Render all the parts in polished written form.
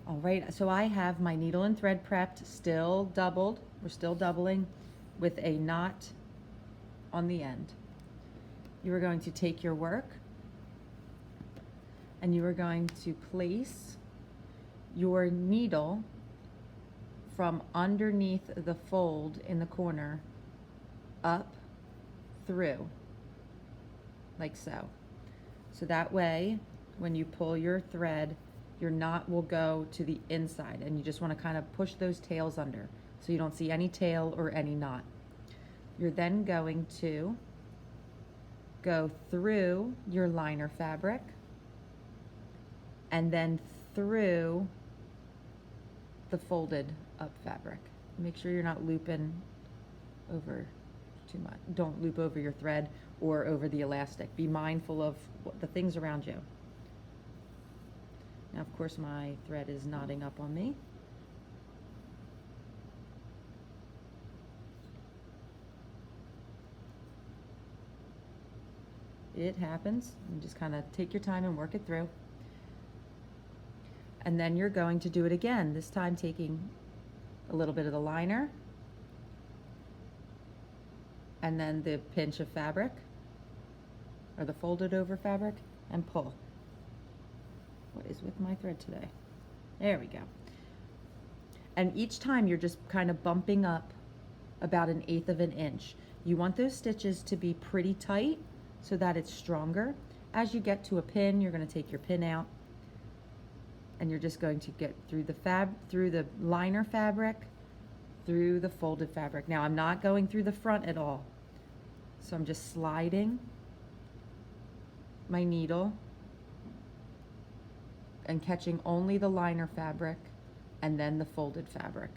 All right, so I have my needle and thread prepped, still doubled. We're still doubling with a knot on the end. You are going to take your work and you are going to place your needle from underneath the fold in the corner up through, like so. So that way, when you pull your thread, your knot will go to the inside, and you just want to kind of push those tails under so you don't see any tail or any knot. You're then going to go through your liner fabric and then through the folded up fabric. Make sure you're not looping over too much. Don't loop over your thread or over the elastic. Be mindful of the things around you. Now, of course, my thread is knotting up on me. It happens. You just kind of take your time and work it through. And then you're going to do it again, this time taking a little bit of the liner and then the pinch of fabric or the folded over fabric and pull. What is with my thread today? There we go. And each time you're just kind of bumping up about 1/8 of an inch. You want those stitches to be pretty tight so that it's stronger. As you get to a pin, you're going to take your pin out and you're just going to get through the liner fabric, through the folded fabric. Now I'm not going through the front at all. So I'm just sliding my needle and catching only the liner fabric and then the folded fabric.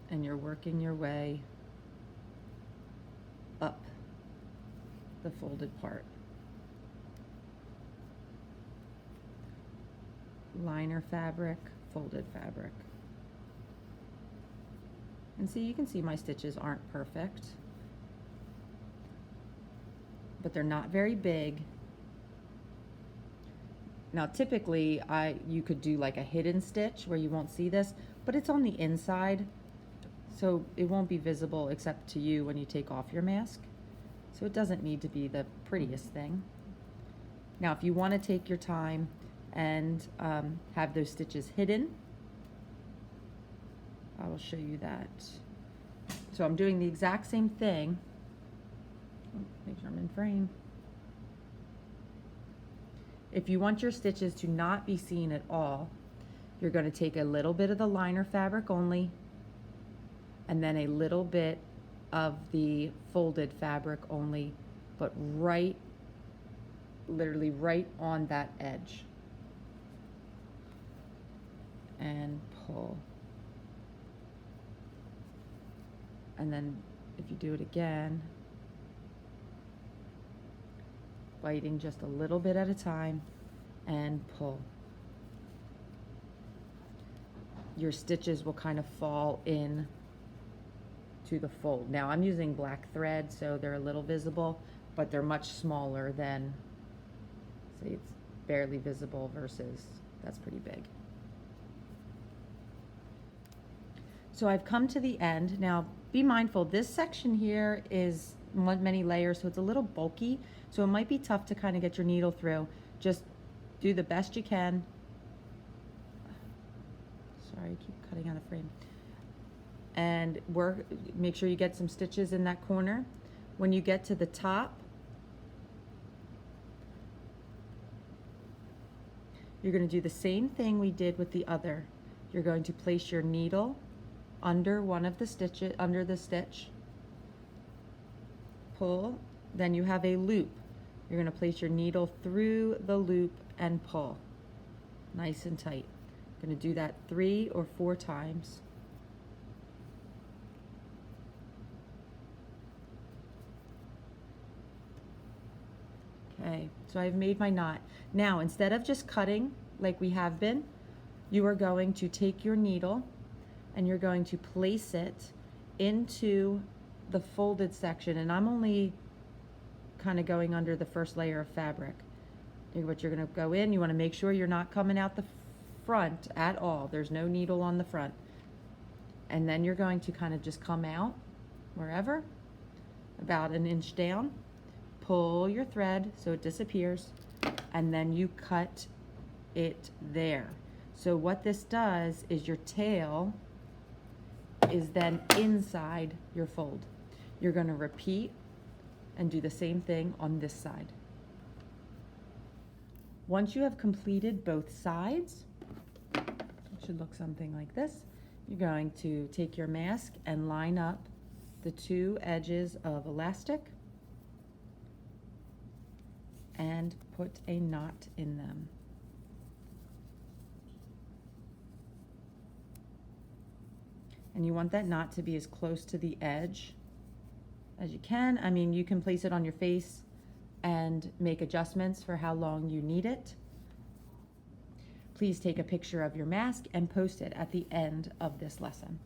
And you're working your way up the folded part. Liner fabric, folded fabric. And see, you can see my stitches aren't perfect, but they're not very big. Now typically you could do like a hidden stitch where you won't see this, but it's on the inside, so it won't be visible except to you when you take off your mask. So it doesn't need to be the prettiest thing. Now if you want to take your time and have those stitches hidden, I will show you that. So I'm doing the exact same thing. Make sure I'm in frame. If you want your stitches to not be seen at all, you're going to take a little bit of the liner fabric only, and then a little bit of the folded fabric only, but literally right on that edge. And pull. And then if you do it again, biting just a little bit at a time and pull. Your stitches will kind of fall in to the fold. Now I'm using black thread, so they're a little visible, but they're much smaller than, say it's barely visible versus that's pretty big. So I've come to the end. Now be mindful, this section here is many layers, so it's a little bulky, so it might be tough to kind of get your needle through. Just do the best you can. Sorry, I keep cutting out of frame. And make sure you get some stitches in that corner. When you get to the top, you're going to do the same thing we did with the other. You're going to place your needle under one of the stitches, under the stitch, pull, then you have a loop. You're going to place your needle through the loop and pull nice and tight. Going to do that 3 or 4 times. Okay, so I've made my knot. Now instead of just cutting like we have been, you are going to take your needle and you're going to place it into the folded section, and I'm only kind of going under the first layer of fabric. What you're going to go in, you want to make sure you're not coming out the front at all. There's no needle on the front. And then you're going to kind of just come out wherever, about an inch down, pull your thread so it disappears, and then you cut it there. So what this does is your tail is then inside your fold. You're going to repeat and do the same thing on this side. Once you have completed both sides, it should look something like this. You're going to take your mask and line up the two edges of elastic and put a knot in them. And you want that knot to be as close to the edge as you can. I mean, you can place it on your face and make adjustments for how long you need it. Please take a picture of your mask and post it at the end of this lesson.